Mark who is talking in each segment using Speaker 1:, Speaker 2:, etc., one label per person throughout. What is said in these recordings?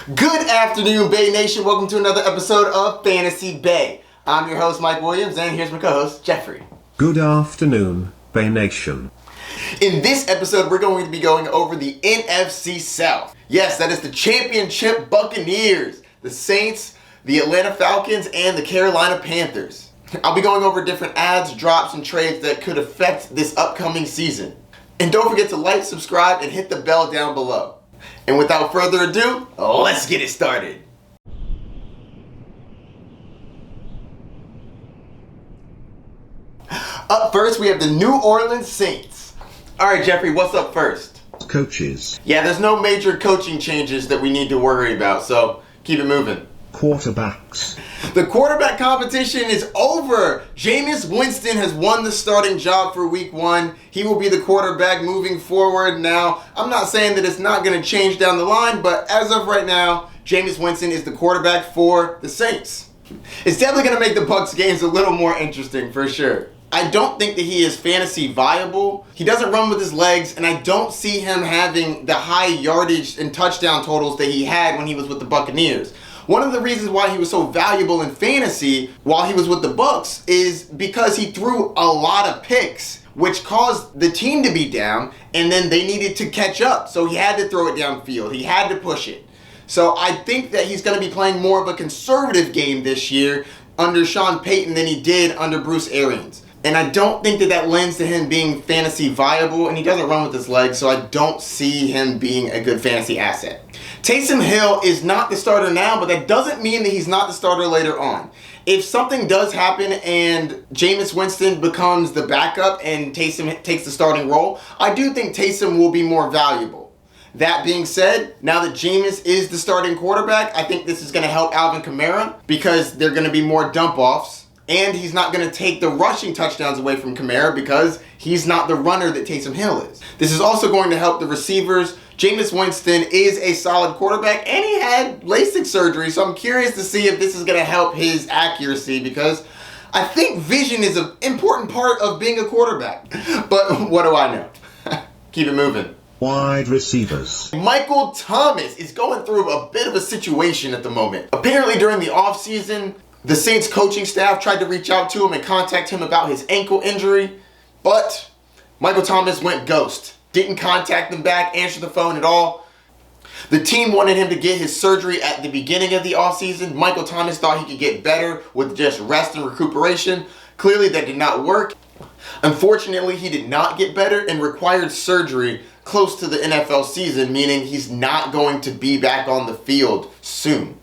Speaker 1: Good afternoon, Bay Nation. Welcome to another episode of Fantasy Bay. I'm your host, Mike Williams, and here's my co-host, Geoffrey.
Speaker 2: Good afternoon, Bay Nation.
Speaker 1: In this episode, we're going to be going over the NFC South. Yes, that is the championship Buccaneers, the Saints, the Atlanta Falcons, and the Carolina Panthers. I'll be going over different adds, drops, and trades that could affect this upcoming season. And don't forget to like, subscribe, and hit the bell down below. And without further ado, let's get it started. Up first, we have the New Orleans Saints. All right, Geoffrey, what's up first?
Speaker 2: Coaches.
Speaker 1: Yeah, there's no major coaching changes that we need to worry about, so keep it moving.
Speaker 2: Quarterbacks.
Speaker 1: The quarterback competition is over. Jameis Winston has won the starting job for week 1. He will be the quarterback moving forward. Now, I'm not saying that it's not going to change down the line, but as of right now, Jameis Winston is the quarterback for the Saints. It's definitely going to make the Bucs games a little more interesting for sure. I don't think that he is fantasy viable. He doesn't run with his legs, and I don't see him having the high yardage and touchdown totals that he had when he was with the Buccaneers. One of the reasons why he was so valuable in fantasy while he was with the Bucs is because he threw a lot of picks, which caused the team to be down, and then they needed to catch up. So he had to throw it downfield. He had to push it. So I think that he's going to be playing more of a conservative game this year under Sean Payton than he did under Bruce Arians. And I don't think that that lends to him being fantasy viable, and he doesn't run with his legs, so I don't see him being a good fantasy asset. Taysom Hill is not the starter now, but that doesn't mean that he's not the starter later on. If something does happen and Jameis Winston becomes the backup and Taysom takes the starting role, I do think Taysom will be more valuable. That being said, now that Jameis is the starting quarterback, I think this is going to help Alvin Kamara because they're going to be more dump-offs. And he's not going to take the rushing touchdowns away from Kamara because he's not the runner that Taysom Hill is. This is also going to help the receivers. Jameis Winston is a solid quarterback, and he had LASIK surgery, so I'm curious to see if this is going to help his accuracy because I think vision is an important part of being a quarterback. But what do I know? Keep it moving.
Speaker 2: Wide receivers.
Speaker 1: Michael Thomas is going through a bit of a situation at the moment. Apparently during the offseason, the Saints coaching staff tried to reach out to him and contact him about his ankle injury, but Michael Thomas went ghost. Didn't contact them back, answer the phone at all. The team wanted him to get his surgery at the beginning of the offseason. Michael Thomas thought he could get better with just rest and recuperation. Clearly that did not work. Unfortunately, he did not get better and required surgery close to the NFL season, meaning he's not going to be back on the field soon.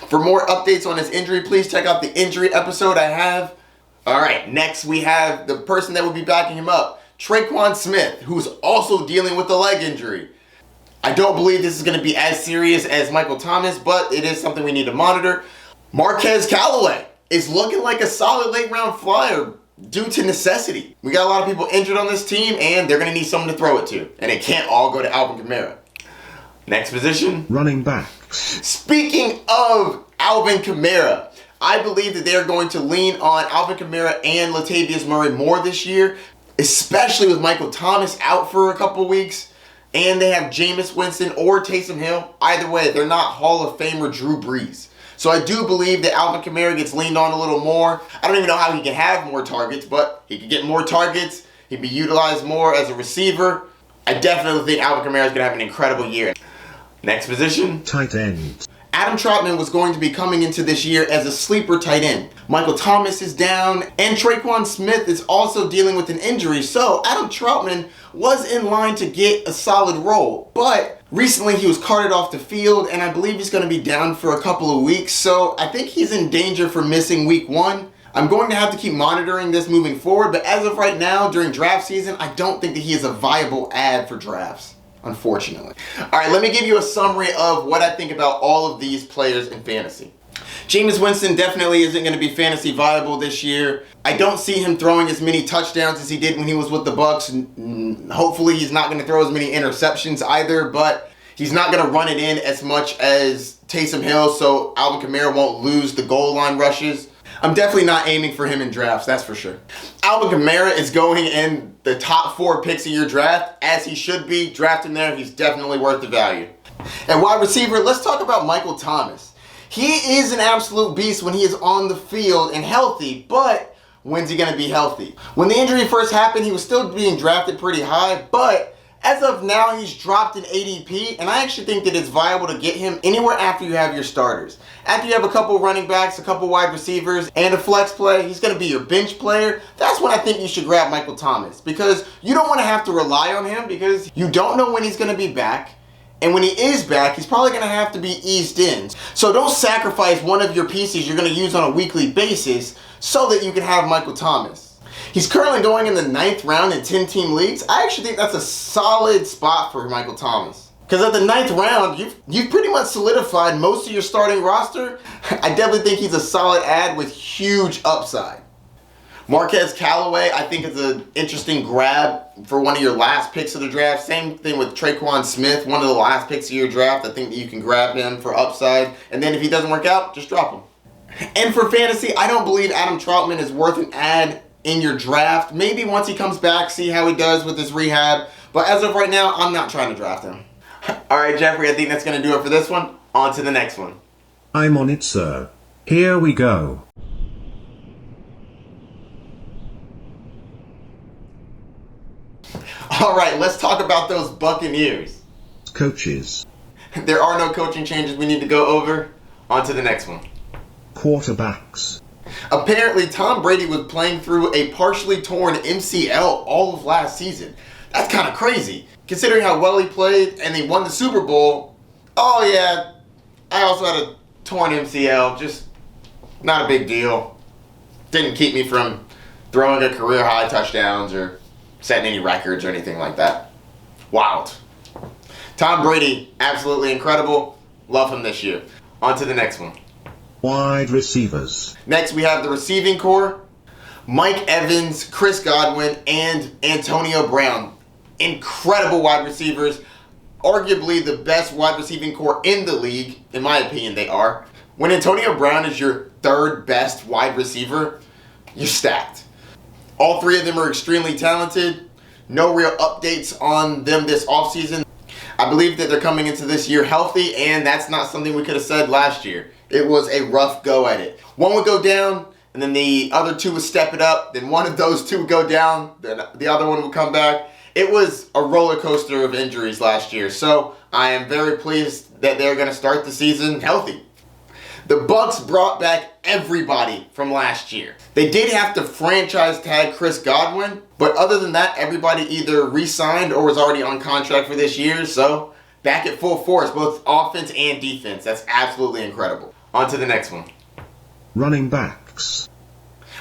Speaker 1: For more updates on his injury, please check out the injury episode I have. All right, next we have the person that will be backing him up, Tre'Quan Smith, who's also dealing with a leg injury. I don't believe this is going to be as serious as Michael Thomas, but it is something we need to monitor. Marquez Callaway is looking like a solid late-round flyer due to necessity. We got a lot of people injured on this team, and they're going to need someone to throw it to, and it can't all go to Alvin Kamara. Next position.
Speaker 2: Running backs.
Speaker 1: Speaking of Alvin Kamara, I believe that they're going to lean on Alvin Kamara and Latavius Murray more this year, especially with Michael Thomas out for a couple weeks, and they have Jameis Winston or Taysom Hill. Either way, they're not Hall of Famer Drew Brees. So I do believe that Alvin Kamara gets leaned on a little more. I don't even know how he can have more targets, but he could get more targets. He'd be utilized more as a receiver. I definitely think Alvin Kamara is going to have an incredible year. Next position.
Speaker 2: Tight end.
Speaker 1: Adam Trautman was going to be coming into this year as a sleeper tight end. Michael Thomas is down, and Tre'Quan Smith is also dealing with an injury, so Adam Trautman was in line to get a solid role. But recently he was carted off the field, and I believe he's going to be down for a couple of weeks, so I think he's in danger for missing week 1. I'm going to have to keep monitoring this moving forward, but as of right now, during draft season, I don't think that he is a viable ad for drafts. Unfortunately. All right, let me give you a summary of what I think about all of these players in fantasy. Jameis Winston definitely isn't going to be fantasy viable this year. I don't see him throwing as many touchdowns as he did when he was with the Bucs. Hopefully he's not going to throw as many interceptions either, but he's not going to run it in as much as Taysom Hill, so Alvin Kamara won't lose the goal line rushes. I'm definitely not aiming for him in drafts, that's for sure. Alvin Kamara is going in the top 4 picks of your draft, as he should be. Draft him there, he's definitely worth the value. At wide receiver, let's talk about Michael Thomas. He is an absolute beast when he is on the field and healthy, but when's he going to be healthy? When the injury first happened, he was still being drafted pretty high, but as of now, he's dropped in ADP, and I actually think that it's viable to get him anywhere after you have your starters. After you have a couple running backs, a couple wide receivers, and a flex play, he's going to be your bench player. That's when I think you should grab Michael Thomas, because you don't want to have to rely on him because you don't know when he's going to be back. And when he is back, he's probably going to have to be eased in. So don't sacrifice one of your pieces you're going to use on a weekly basis so that you can have Michael Thomas. He's currently going in the 9th round in 10-team leagues. I actually think that's a solid spot for Michael Thomas. Because at the 9th round, you've pretty much solidified most of your starting roster. I definitely think he's a solid add with huge upside. Marquez Callaway, I think, is an interesting grab for one of your last picks of the draft. Same thing with Traquan Smith, one of the last picks of your draft. I think that you can grab him for upside. And then if he doesn't work out, just drop him. And for fantasy, I don't believe Adam Trautman is worth an add in your draft. Maybe once he comes back, see how he does with his rehab. But as of right now, I'm not trying to draft him. All right, Geoffrey, I think that's going to do it for this one. On to the next one.
Speaker 2: I'm on it, sir. Here we go.
Speaker 1: All right, let's talk about those Buccaneers.
Speaker 2: Coaches.
Speaker 1: There are no coaching changes we need to go over. On to the next one.
Speaker 2: Quarterbacks.
Speaker 1: Apparently, Tom Brady was playing through a partially torn MCL all of last season. That's kind of crazy, considering how well he played and they won the Super Bowl. Oh yeah, I also had a torn MCL, just not a big deal. Didn't keep me from throwing a career high touchdowns or setting any records or anything like that. Wild. Tom Brady, absolutely incredible. Love him this year. On to the next one.
Speaker 2: Wide receivers.
Speaker 1: Next, we have the receiving core. Mike Evans, Chris Godwin, and Antonio Brown. Incredible wide receivers. Arguably the best wide receiving core in the league. In my opinion, they are. When Antonio Brown is your 3rd best wide receiver, you're stacked. All 3 of them are extremely talented. No real updates on them this offseason. I believe that they're coming into this year healthy, and that's not something we could have said last year. It was a rough go at it. One would go down, and then the other 2 would step it up. Then one of those 2 would go down, then the other one would come back. It was a roller coaster of injuries last year. So I am very pleased that they're going to start the season healthy. The Bucs brought back everybody from last year. They did have to franchise tag Chris Godwin, but other than that, everybody either re-signed or was already on contract for this year. So back at full force, both offense and defense. That's absolutely incredible. On to the next one.
Speaker 2: Running backs.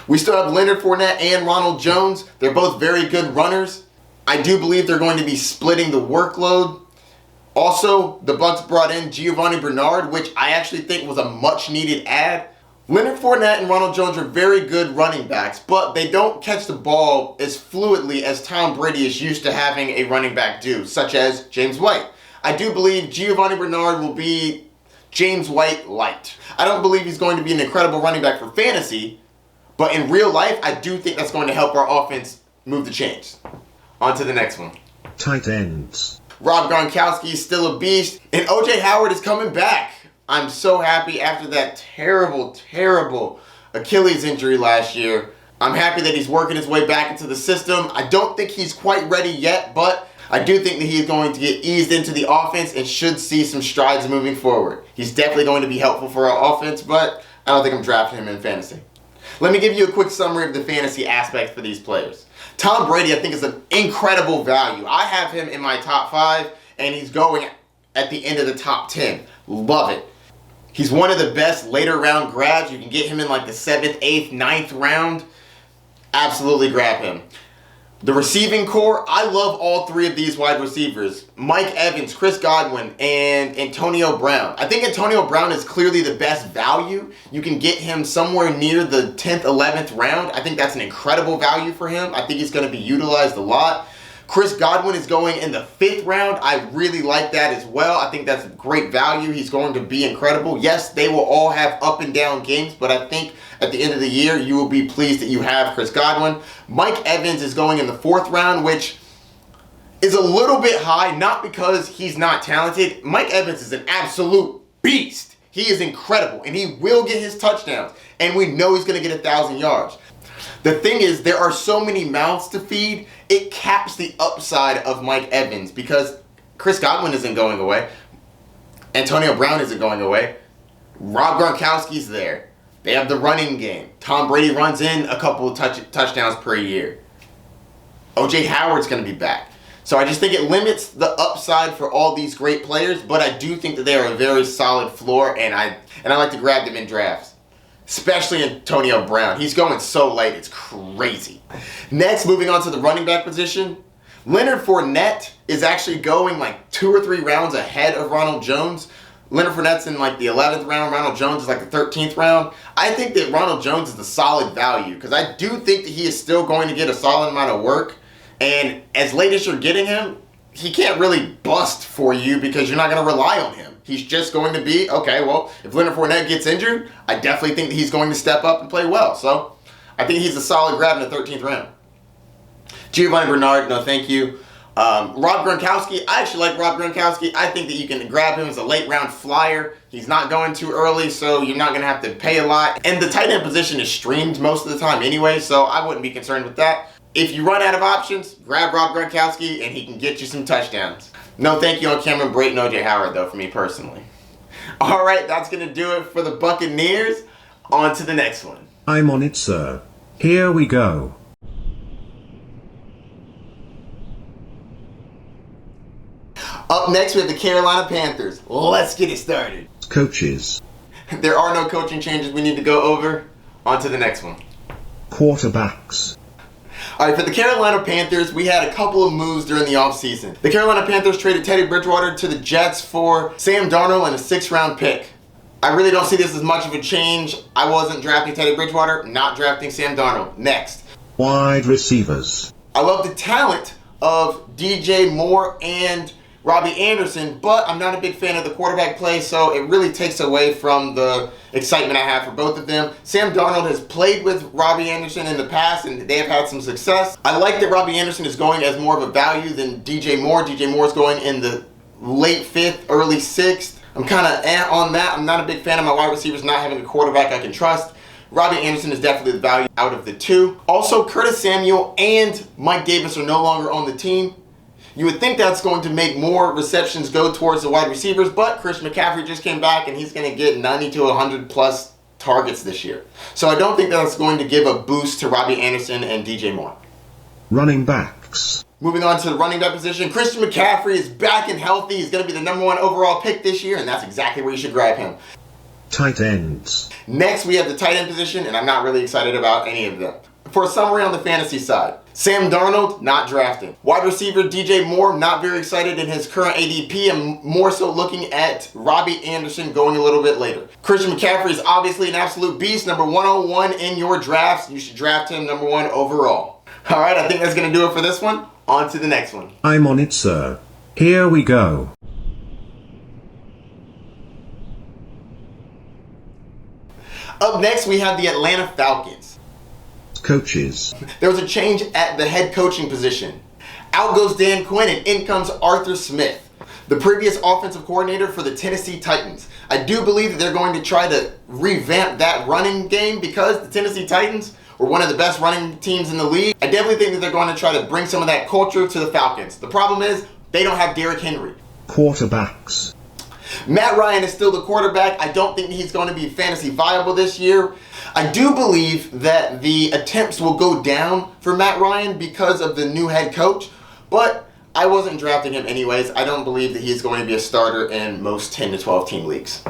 Speaker 1: We still have Leonard Fournette and Ronald Jones. They're both very good runners. I do believe they're going to be splitting the workload. Also, the Bucs brought in Giovanni Bernard, which I actually think was a much-needed add. Leonard Fournette and Ronald Jones are very good running backs, but they don't catch the ball as fluidly as Tom Brady is used to having a running back do, such as James White. I do believe Giovanni Bernard will be James White light. I don't believe he's going to be an incredible running back for fantasy, but in real life, I do think that's going to help our offense move the chains. On to the next one.
Speaker 2: Tight ends.
Speaker 1: Rob Gronkowski is still a beast, and O.J. Howard is coming back. I'm so happy after that terrible Achilles injury last year. I'm happy that he's working his way back into the system. I don't think he's quite ready yet, but I do think that he's going to get eased into the offense and should see some strides moving forward. He's definitely going to be helpful for our offense, but I don't think I'm drafting him in fantasy. Let me give you a quick summary of the fantasy aspects for these players. Tom Brady, I think, is an incredible value. I have him in my top 5, and he's going at the end of the top 10. Love it. He's one of the best later round grabs. You can get him in like the 7th, 8th, 9th round. Absolutely grab him. The receiving core, I love all 3 of these wide receivers. Mike Evans, Chris Godwin, and Antonio Brown. I think Antonio Brown is clearly the best value. You can get him somewhere near the 10th, 11th round. I think that's an incredible value for him. I think he's going to be utilized a lot. Chris Godwin is going in the 5th round. I really like that as well. I think that's great value. He's going to be incredible. Yes, they will all have up and down games, but I think at the end of the year, you will be pleased that you have Chris Godwin. Mike Evans is going in the 4th round, which is a little bit high, not because he's not talented. Mike Evans is an absolute beast. He is incredible, and he will get his touchdowns, and we know he's going to get 1,000 yards. The thing is, there are so many mouths to feed, it caps the upside of Mike Evans because Chris Godwin isn't going away. Antonio Brown isn't going away. Rob Gronkowski's there. They have the running game. Tom Brady runs in a couple of touchdowns per year. O.J. Howard's going to be back. So I just think it limits the upside for all these great players, but I do think that they are a very solid floor, and I like to grab them in drafts. Especially Antonio Brown. He's going so late, it's crazy. Next, moving on to the running back position. Leonard Fournette is actually going like 2 or 3 rounds ahead of Ronald Jones. Leonard Fournette's in like the 11th round. Ronald Jones is like the 13th round. I think that Ronald Jones is a solid value because I do think that he is still going to get a solid amount of work. And as late as you're getting him, he can't really bust for you because you're not going to rely on him. He's just going to be, okay, well, if Leonard Fournette gets injured, I definitely think that he's going to step up and play well. So I think he's a solid grab in the 13th round. Giovanni Bernard, no thank you. Rob Gronkowski, I actually like Rob Gronkowski. I think that you can grab him as a late round flyer. He's not going too early, so you're not going to have to pay a lot. And the tight end position is streamed most of the time anyway, so I wouldn't be concerned with that. If you run out of options, grab Rob Gronkowski and he can get you some touchdowns. No thank you on Cameron Brayton, O.J. Howard, though, for me personally. All right, that's going to do it for the Buccaneers. On to the next one.
Speaker 2: I'm on it, sir. Here we go.
Speaker 1: Up next, we have the Carolina Panthers. Let's get it started.
Speaker 2: Coaches.
Speaker 1: There are no coaching changes we need to go over. On to the next one.
Speaker 2: Quarterbacks.
Speaker 1: All right, for the Carolina Panthers, we had a couple of moves during the offseason. The Carolina Panthers traded Teddy Bridgewater to the Jets for Sam Darnold and a 6th-round pick. I really don't see this as much of a change. I wasn't drafting Teddy Bridgewater, not drafting Sam Darnold. Next.
Speaker 2: Wide receivers.
Speaker 1: I love the talent of DJ Moore and Robbie Anderson, but I'm not a big fan of the quarterback play, so it really takes away from the excitement I have for both of them. Sam Darnold has played with Robbie Anderson in the past, and they have had some success. I like that Robbie Anderson is going as more of a value than DJ Moore. DJ Moore is going in the late 5th, early 6th. I'm kind of on that. I'm not a big fan of my wide receivers not having a quarterback I can trust. Robbie Anderson is definitely the value out of the two. Also, Curtis Samuel and Mike Davis are no longer on the team. You would think that's going to make more receptions go towards the wide receivers, but Christian McCaffrey just came back and he's going to get 90 to 100 plus targets this year. So I don't think that's going to give a boost to Robbie Anderson and DJ Moore.
Speaker 2: Running backs.
Speaker 1: Moving on to the running back position, Christian McCaffrey is back and healthy. He's going to be the #1 overall pick this year, and that's exactly where you should grab him.
Speaker 2: Tight ends.
Speaker 1: Next, we have the tight end position, and I'm not really excited about any of them. For a summary on the fantasy side, Sam Darnold, not drafting. Wide receiver DJ Moore, not very excited in his current ADP, and more so looking at Robbie Anderson going a little bit later. Christian McCaffrey is obviously an absolute beast, number 101 in your drafts. You should draft him #1 overall. All right, I think that's going to do it for this one. On to the next one.
Speaker 2: I'm on it, sir. Here we go.
Speaker 1: Up next, we have the Atlanta Falcons.
Speaker 2: Coaches.
Speaker 1: There was a change at the head coaching position. Out goes Dan Quinn and in comes Arthur Smith, the previous offensive coordinator for the Tennessee Titans. I do believe that they're going to try to revamp that running game because the Tennessee Titans were one of the best running teams in the league. I definitely think that they're going to try to bring some of that culture to the Falcons. The problem is they don't have Derrick Henry.
Speaker 2: Quarterbacks.
Speaker 1: Matt Ryan is still the quarterback. I don't think he's going to be fantasy viable this year. I do believe that the attempts will go down for Matt Ryan because of the new head coach, but I wasn't drafting him anyways. I don't believe that he's going to be a starter in most 10 to 12 team leagues.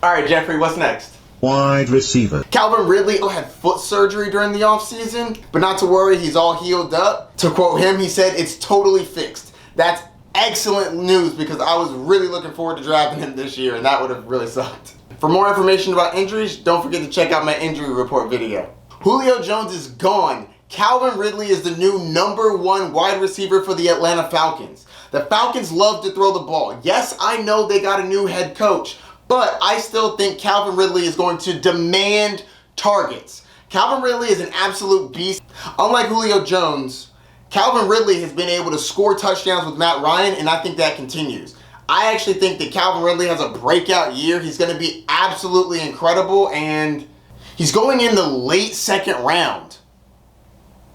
Speaker 1: All right, Jeffrey, what's next?
Speaker 2: Wide receiver.
Speaker 1: Calvin Ridley had foot surgery during the offseason, but not to worry, he's all healed up. To quote him, he said, "It's totally fixed." That's excellent news because I was really looking forward to drafting him this year, and that would have really sucked. For more information about injuries, don't forget to check out my injury report video. Julio Jones is gone. Calvin Ridley is the new #1 wide receiver for the Atlanta Falcons. The Falcons love to throw the ball. Yes, I know they got a new head coach, but I still think Calvin Ridley is going to demand targets. Calvin Ridley is an absolute beast. Unlike Julio Jones, Calvin Ridley has been able to score touchdowns with Matt Ryan, and I think that continues. I actually think that Calvin Ridley has a breakout year. He's going to be absolutely incredible, and he's going in the late second round.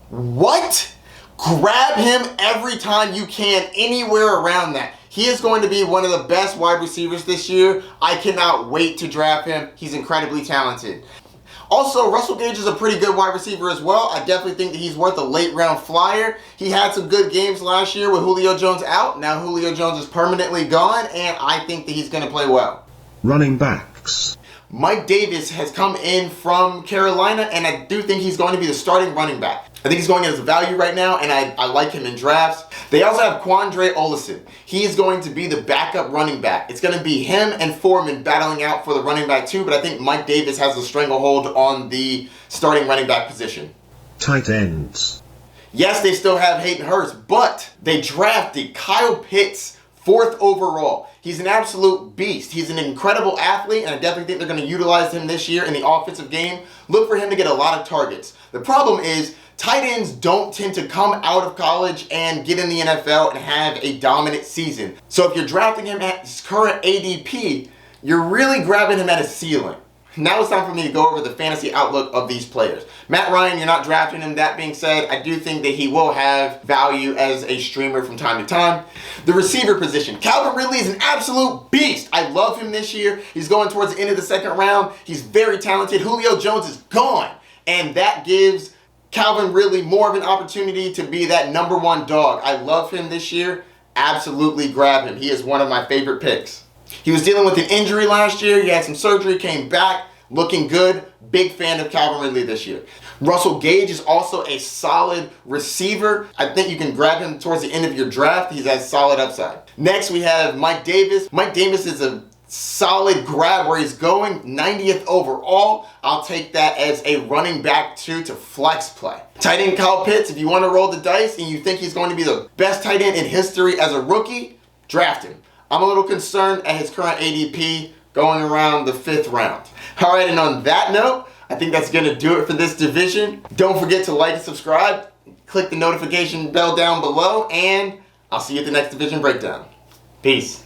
Speaker 1: What? Grab him every time you can, anywhere around that. He is going to be one of the best wide receivers this year. I cannot wait to draft him. He's incredibly talented. Also, Russell Gage is a pretty good wide receiver as well. I definitely think that he's worth a late round flyer. He had some good games last year with Julio Jones out. Now Julio Jones is permanently gone, and I think that he's going to play well.
Speaker 2: Running backs.
Speaker 1: Mike Davis has come in from Carolina, and I do think he's going to be the starting running back. I think he's going in as a value right now, and I like him in drafts. They also have Quandre Olison. He is going to be the backup running back. It's going to be him and Foreman battling out for the running back too, but I think Mike Davis has the stranglehold on the starting running back position.
Speaker 2: Tight ends.
Speaker 1: Yes, they still have Hayden Hurst, but they drafted Kyle Pitts 4th overall. He's an absolute beast. He's an incredible athlete, and I definitely think they're going to utilize him this year in the offensive game. Look for him to get a lot of targets. The problem is, tight ends don't tend to come out of college and get in the NFL and have a dominant season. So if you're drafting him at his current ADP, you're really grabbing him at his ceiling. Now it's time for me to go over the fantasy outlook of these players. Matt Ryan, you're not drafting him. That being said, I do think that he will have value as a streamer from time to time. The receiver position. Calvin Ridley is an absolute beast. I love him this year. He's going towards the end of the second round. He's very talented. Julio Jones is gone. And that gives Calvin Ridley more of an opportunity to be that number one dog. I love him this year. Absolutely grab him. He is one of my favorite picks. He was dealing with an injury last year. He had some surgery, came back, looking good. Big fan of Calvin Ridley this year. Russell Gage is also a solid receiver. I think you can grab him towards the end of your draft. He has solid upside. Next, we have Mike Davis. Mike Davis is a solid grab where he's going, 90th overall. I'll take that as a running back too to flex play. Tight end Kyle Pitts, if you want to roll the dice and you think he's going to be the best tight end in history as a rookie, draft him. I'm a little concerned at his current ADP going around the 5th round. All right, and on that note, I think that's going to do it for this division. Don't forget to like and subscribe. Click the notification bell down below, and I'll see you at the next division breakdown. Peace.